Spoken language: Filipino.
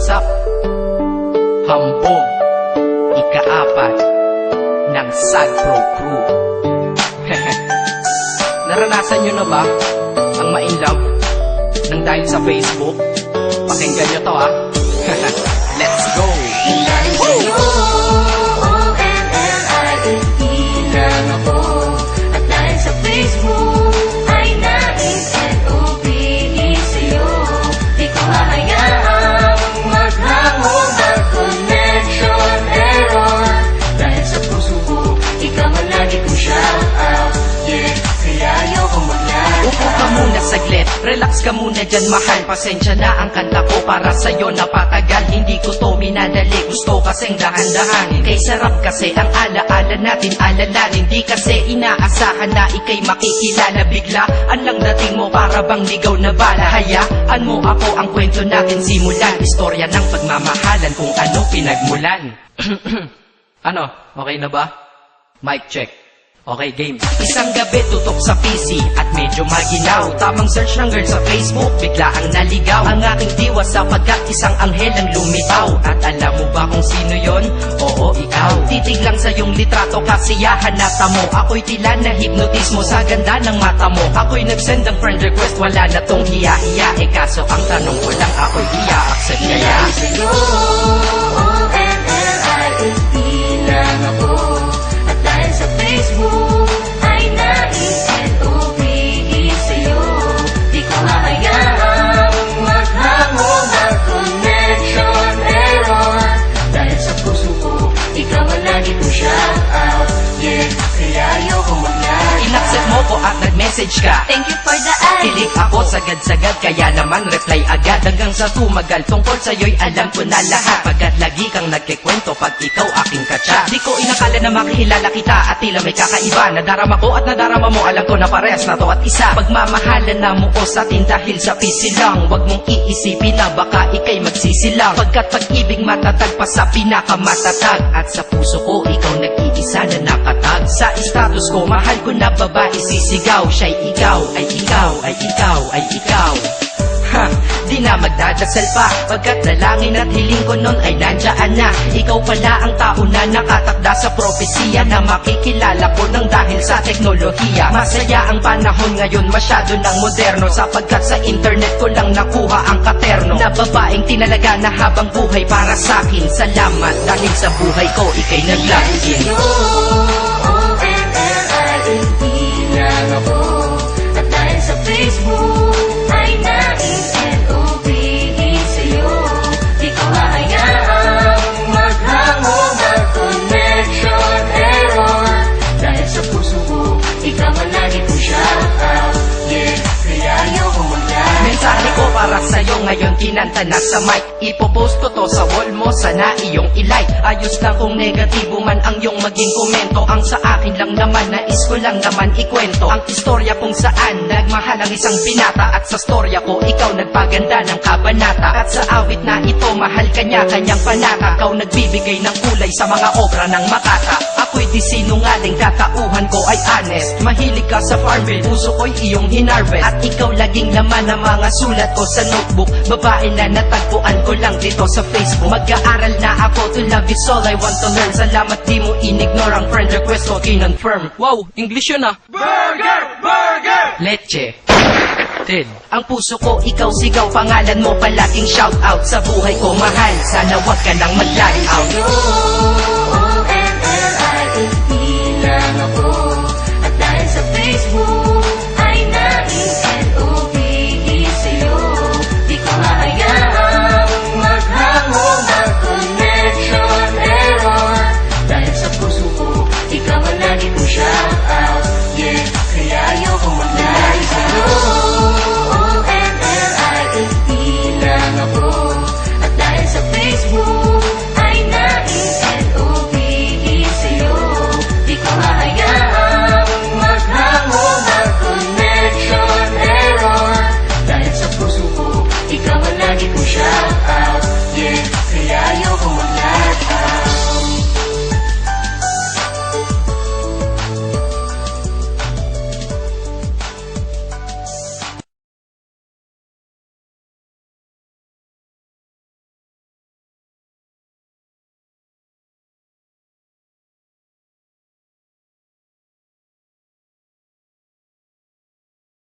bagsak, hambog, ika-4 ng Sad Pro Crew. Naranasan nyo na ba ang ma-inlove nang dahil sa Facebook? Pakinggan nyo to ha. Let's go! Lang ako, at dahil sa Facebook ay na-NOPE sa'yo. Di ko hahayaang maghango ng connection error. Dahil sa puso ko, ikaw ang lagi kong shout out. Yeah, kaya ayoko mag-lag. Upo ka muna saglit, relax ka muna dyan mahal. Pasensya na ang kanta ko para sa'yo napatagal. Hindi ko to minadali, gusto kasing dahan-dahanin. Kay sarap kasi ang alaala natin alalanin. Di kasi inaasahan na ikay makikilala. Biglaan lang dating mo para bang ligaw na bala. Hayaan mo ako ang kwento natin simulan. Istorya ng pagmamahalan kung ano pinagmulan. Ano? Okay na ba? Mic check. Okay, game. Isang gabi tutok sa PC at medyo maginaw. Tamang search ng girl sa Facebook, bigla ang naligaw. Ang aking diwa sapagkat isang anghel ang lumitaw. At alam mo ba kung sino yon? Oo, ikaw. Titig lang sa iyong litrato, kasiyahan na tamo. Ako'y tila na hipnotismo sa ganda ng mata mo. Ako'y nag-send ng friend request, wala na tong hiya-hiya. Eh kaso ang tanong ko lang, ako'y iya-accept kaya? Sa'yo, ONLIFE lang ako. At dahil sa Facebook ay na-NOPE sa'yo. Di ko hahayaang maghango ng connection error. Dahil sa puso ko, ikaw ang lagi kong shout out. Yeah, kaya ayoko mag-lag. Inaccept mo ko at nag-message ka. Thank you for the ad. Kilig ako sagad-sagad, kaya naman reply agad. Hanggang sa tumagal, tungkol sa'yo'y alam ko na lahat. Pagkat lagi kang nagkikwento pag ikaw aking katsa. Di ko inakala na makikilala kita at tila may kakaiba. Nadarama ko at nadarama mo, alam ko na parehas na to at isa. Pagmamahalan na mo ko sa atin dahil sa PC lang. Huwag mong iisipin na baka ikay magsisilang. Pagkat pag-ibig matatag pa sa pinakamatatag. At sa puso ko, ikaw nag-iisa na nakatag. Sa status ko, mahal ko na babae sisigaw. Siya'y ikaw, ay ikaw, ay ikaw, ay ikaw. Ha, di na magdadasal pa. Pagkat dalangin at hiling ko nun ay nandiyan na. Ikaw pala ang tao na nakatakda sa propesiya na makikilala ko nang dahil sa teknolohiya. Masaya ang panahon ngayon, masyado ng moderno. Sapagkat sa internet ko lang nakuha ang katerno na babaeng tinalaga na habang buhay para sa'kin. Salamat dahil sa buhay ko ikay nag-login. ONLIFE lang ako. At dahil sa Facebook ay na-NOPE sa'yo. Di ko hahayaang maghango ng connection error. Dahil sa puso ko, ikaw ang lagi kong shout out. Yeah, kaya ayoko mag-lag. Mensahe ko para sa'yo ngayon, kinanta na sa mic. Ipopost ko to sa wall mo, sana iyong ilike. Ayos lang kung negatibo man ang iyong maging komento. Ang sa akin lang naman, nais ko lang naman ikwento ang istorya kung saan nagmahal ang isang binata. At sa storya ko, ikaw nagpaganda ng kabanata. At sa awit na ito, mahal kanya kanyang panata. Ikaw nagbibigay ng kulay sa mga obra ng Makata. Ako'y di sinungaling, katauhan ko ay honest. Mahilig ka sa Farmville, puso ko'y iyong hinarvest. At ikaw laging laman ng mga sulat ko sa notebook. Babae na natagpuan ko lang dito sa Facebook. Mag-aaral na ako, to love is all I want to learn. Salamat di mo inignore ang friend request ko, kinonfirm. Wow, English yun ah. Burger! Burger! Leche. Ted. Ang puso ko, ikaw sigaw, pangalan mo palaging shout out. Sa buhay ko mahal, sana wag ka nang mag-lag out. ONLIFE lang ako. At dahil sa Facebook ay na-NOPE sa'yo. Di ko hahayaang maghango ng connection error. Dahil sa puso ko, ikaw ang lagi kong shout out.